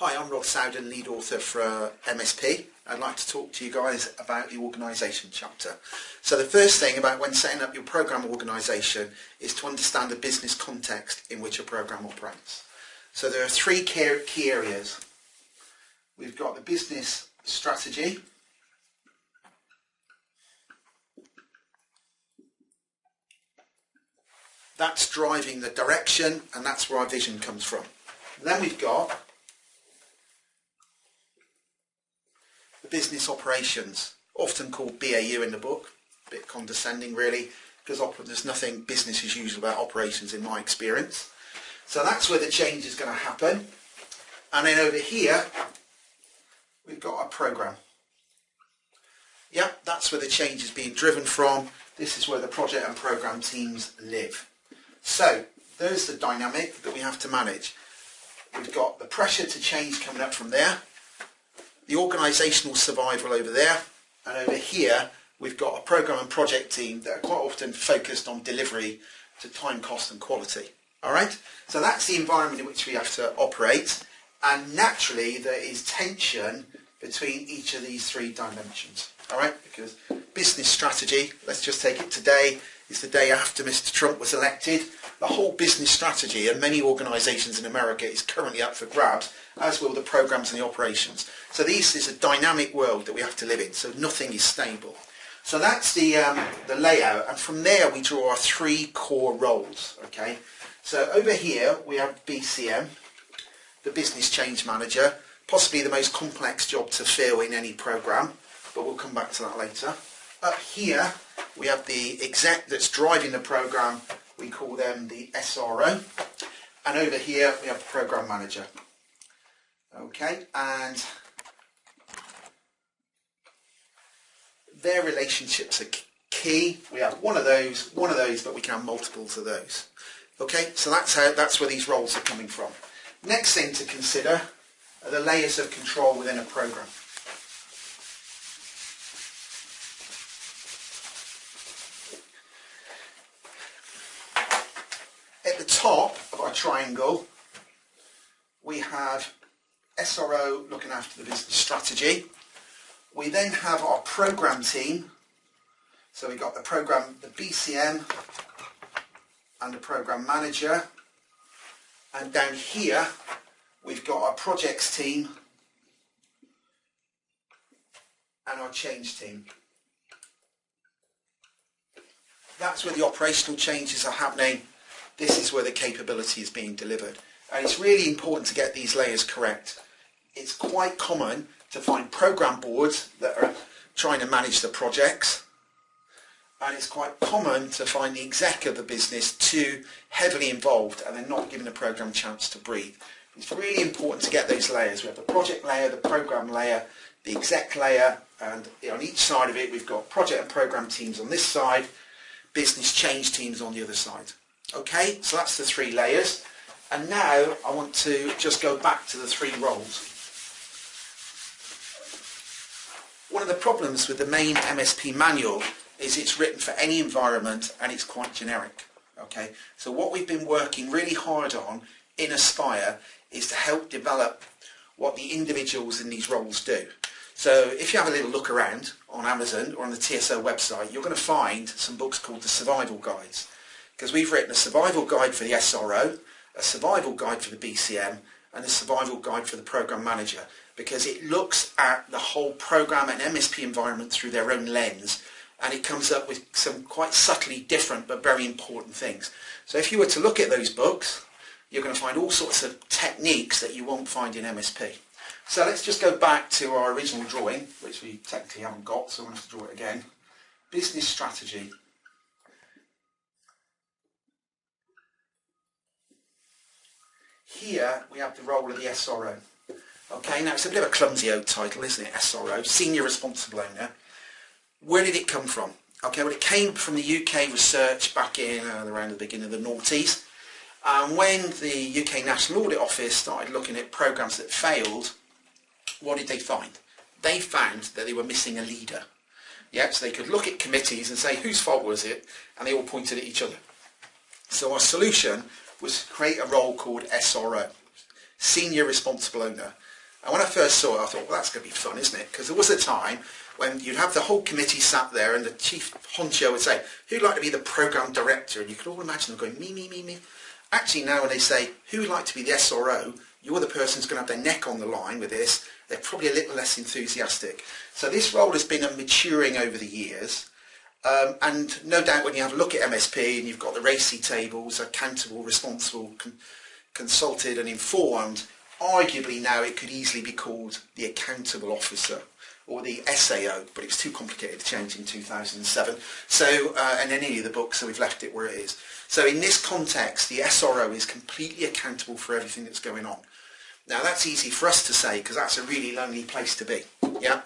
Hi, I'm Sowden, lead author for MSP. I'd like to talk to you guys about the organisation chapter. So the first thing about when setting up your program organisation is to understand the business context in which a program operates. So there are three key areas. We've got the business strategy, that's driving the direction, and that's where our vision comes from. Then we've got the business operations, often called BAU in the book, a bit condescending really, because there's nothing business as usual about operations in my experience. So that's where the change is going to happen. And then over here, we've got our program. Yep, that's where the change is being driven from. This is where the project and program teams live. So there's the dynamic that we have to manage. We've got the pressure to change coming up from there, the organisational survival over there, and over here we've got a program and project team that are quite often focused on delivery to time, cost and quality. Alright, so that's the environment in which we have to operate, and naturally there is tension between each of these three dimensions. Alright, because business strategy, let's just take it today, is the day after Mr. Trump was elected. The whole business strategy in many organisations in America is currently up for grabs, as will the programs and the operations. So this is a dynamic world that we have to live in, so nothing is stable. So that's the layout, and from there we draw our three core roles. Okay, so over here we have BCM, the Business Change Manager, possibly the most complex job to fill in any program, but we'll come back to that later. Up here we have the exec that's driving the program, we call them the SRO, and over here we have the Program Manager. Okay, and their relationships are key. We have one of those, but we can have multiples of those. Okay, so that's where these roles are coming from. Next thing to consider are the layers of control within a program. At the top of our triangle, we have SRO looking after the business strategy. We then have our program team. So we've got the program, the BCM and the program manager. And down here, we've got our projects team and our change team. That's where the operational changes are happening. This is where the capability is being delivered. And it's really important to get these layers correct. It's quite common to find program boards that are trying to manage the projects, and it's quite common to find the exec of the business too heavily involved and they're not giving the program a chance to breathe. It's really important to get those layers. We have the project layer, the program layer, the exec layer, and on each side of it we've got project and program teams on this side, business change teams on the other side. Okay, so that's the three layers. And now I want to just go back to the three roles. One of the problems with the main MSP manual is it's written for any environment and it's quite generic. Okay, so what we've been working really hard on in Aspire is to help develop what the individuals in these roles do. So if you have a little look around on Amazon or on the TSO website, you're going to find some books called the Survival Guides, because we've written a survival guide for the SRO, a survival guide for the BCM, and a survival guide for the program manager, because it looks at the whole program and MSP environment through their own lens, and it comes up with some quite subtly different but very important things. So if you were to look at those books, you're going to find all sorts of techniques that you won't find in MSP. So let's just go back to our original drawing, which we technically haven't got, so I'm going to have to draw it again. Business strategy. Here we have the role of the SRO. Okay, now it's a bit of a clumsy old title, isn't it? SRO, Senior Responsible Owner. Where did it come from? Okay, well it came from the UK research back in around the beginning of the noughties. And when the UK National Audit Office started looking at programmes that failed, what did they find? They found that they were missing a leader. Yeah, so they could look at committees and say, whose fault was it? And they all pointed at each other. So our solution was to create a role called SRO, Senior Responsible Owner. And when I first saw it, I thought, well, that's going to be fun, isn't it? Because there was a time when you'd have the whole committee sat there and the chief honcho would say, who'd like to be the programme director? And you could all imagine them going, me. Actually, now when they say, who would like to be the SRO, you're the person who's going to have their neck on the line with this. They're probably a little less enthusiastic. So this role has been maturing over the years. And no doubt when you have a look at MSP and you've got the RACI tables, accountable, responsible, consulted and informed, arguably now it could easily be called the accountable officer or the SAO, but it was too complicated to change in 2007. So, and in any of the books, so we've left it where it is. So in this context, the SRO is completely accountable for everything that's going on. Now that's easy for us to say because that's a really lonely place to be. Yeah,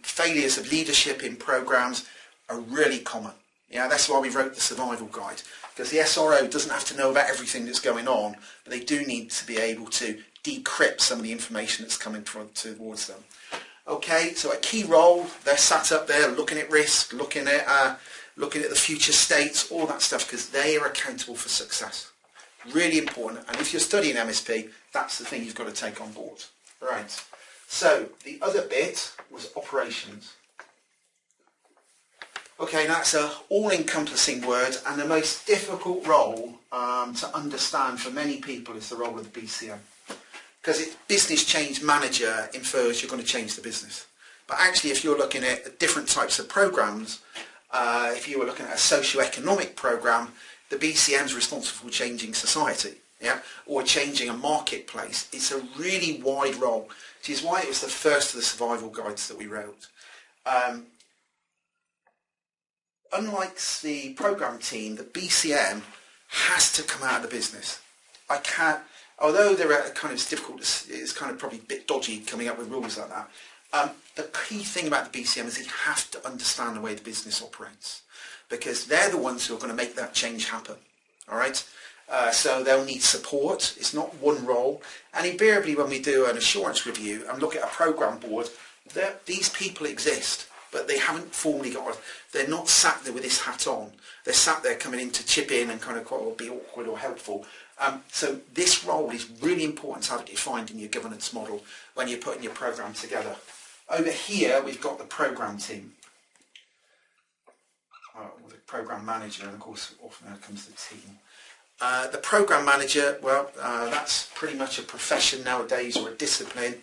failures of leadership in programs are really common. Yeah, that's why we wrote the survival guide, because the SRO doesn't have to know about everything that's going on, but they do need to be able to decrypt some of the information that's coming towards them. Okay, so a key role, they're sat up there looking at risk, looking at the future states, all that stuff, because they are accountable for success. Really important, and if you're studying MSP, that's the thing you've got to take on board. Right, so the other bit was operations. Okay, that's an all-encompassing word, and the most difficult role to understand for many people is the role of the BCM. Because business change manager infers you're going to change the business. But actually, if you're looking at different types of programs, if you were looking at a socio-economic program, the BCM is responsible for changing society, yeah, or changing a marketplace. It's a really wide role, which is why it was the first of the survival guides that we wrote. Unlike the program team, the BCM has to come out of the business. I can't, although they're kind of difficult, it's kind of probably a bit dodgy coming up with rules like that. The key thing about the BCM is they have to understand the way the business operates, because they're the ones who are going to make that change happen. All right. So they'll need support. It's not one role. And invariably, when we do an assurance review and look at a program board, these people exist, but they haven't formally got. They're not sat there with this hat on. They're sat there coming in to chip in and kind of be awkward or helpful. So this role is really important to have it defined in your governance model when you're putting your program together. Over here, we've got the program team, or the program manager, and of course, often there comes the team. The program manager, well, that's pretty much a profession nowadays, or a discipline.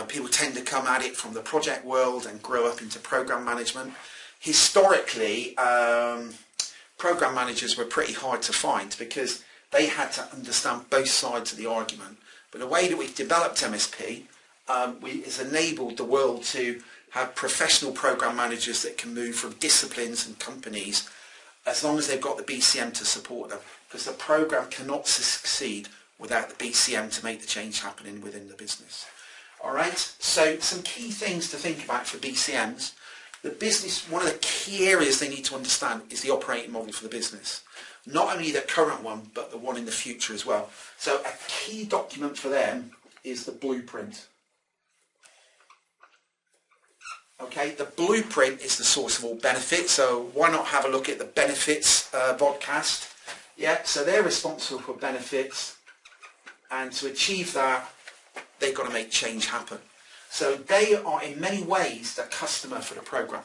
People tend to come at it from the project world and grow up into program management. Historically, program managers were pretty hard to find because they had to understand both sides of the argument. But the way that we've developed MSP has enabled the world to have professional program managers that can move from disciplines and companies as long as they've got the BCM to support them, because the program cannot succeed without the BCM to make the change happening within the business. All right, so some key things to think about for BCMs. The business, one of the key areas they need to understand is the operating model for the business. Not only the current one, but the one in the future as well. So a key document for them is the blueprint. Okay, the blueprint is the source of all benefits, so why not have a look at the benefits podcast? Yeah, so they're responsible for benefits, and to achieve that, they've got to make change happen. So they are in many ways the customer for the program.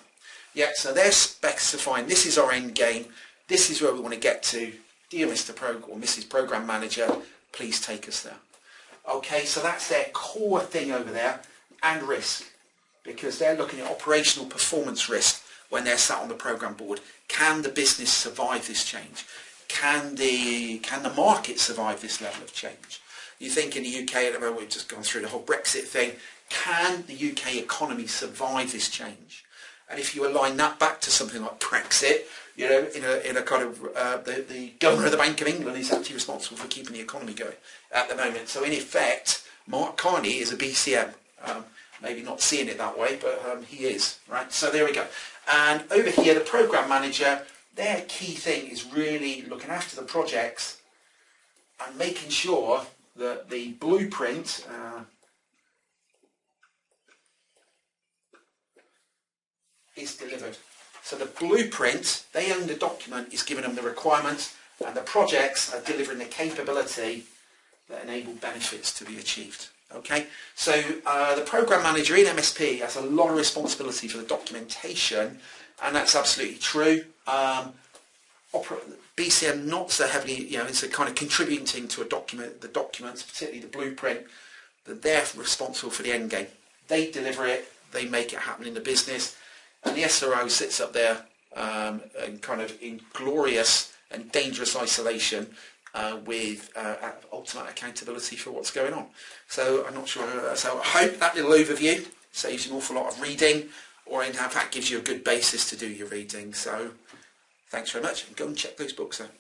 Yeah, so they're specifying this is our end game, this is where we want to get to. Dear Mr. Program or Mrs. Program Manager, please take us there. Okay, so that's their core thing over there, and risk, because they're looking at operational performance risk when they're sat on the program board. Can the business survive this change? Can the market survive this level of change? You think in the UK at the moment, we've just gone through the whole Brexit thing. Can the UK economy survive this change? And if you align that back to something like Brexit, you know, in a kind of the governor of the Bank of England is actually responsible for keeping the economy going at the moment. So in effect, Mark Carney is a BCM. Maybe not seeing it that way, but he is, right? So there we go. And over here, the program manager, their key thing is really looking after the projects and making sure that the blueprint is delivered. So the blueprint, they own the document, is giving them the requirements, and the projects are delivering the capability that enable benefits to be achieved. Okay, so the program manager in MSP has a lot of responsibility for the documentation, and that's absolutely true. BCM not so heavily, it's a kind of contributing to the documents, particularly the blueprint, that they're responsible for the end game. They deliver it, they make it happen in the business, and the SRO sits up there and kind of in glorious and dangerous isolation with ultimate accountability for what's going on. So I'm not sure, so I hope that little overview saves you an awful lot of reading, or in fact gives you a good basis to do your reading. So thanks very much, and go and check those books out.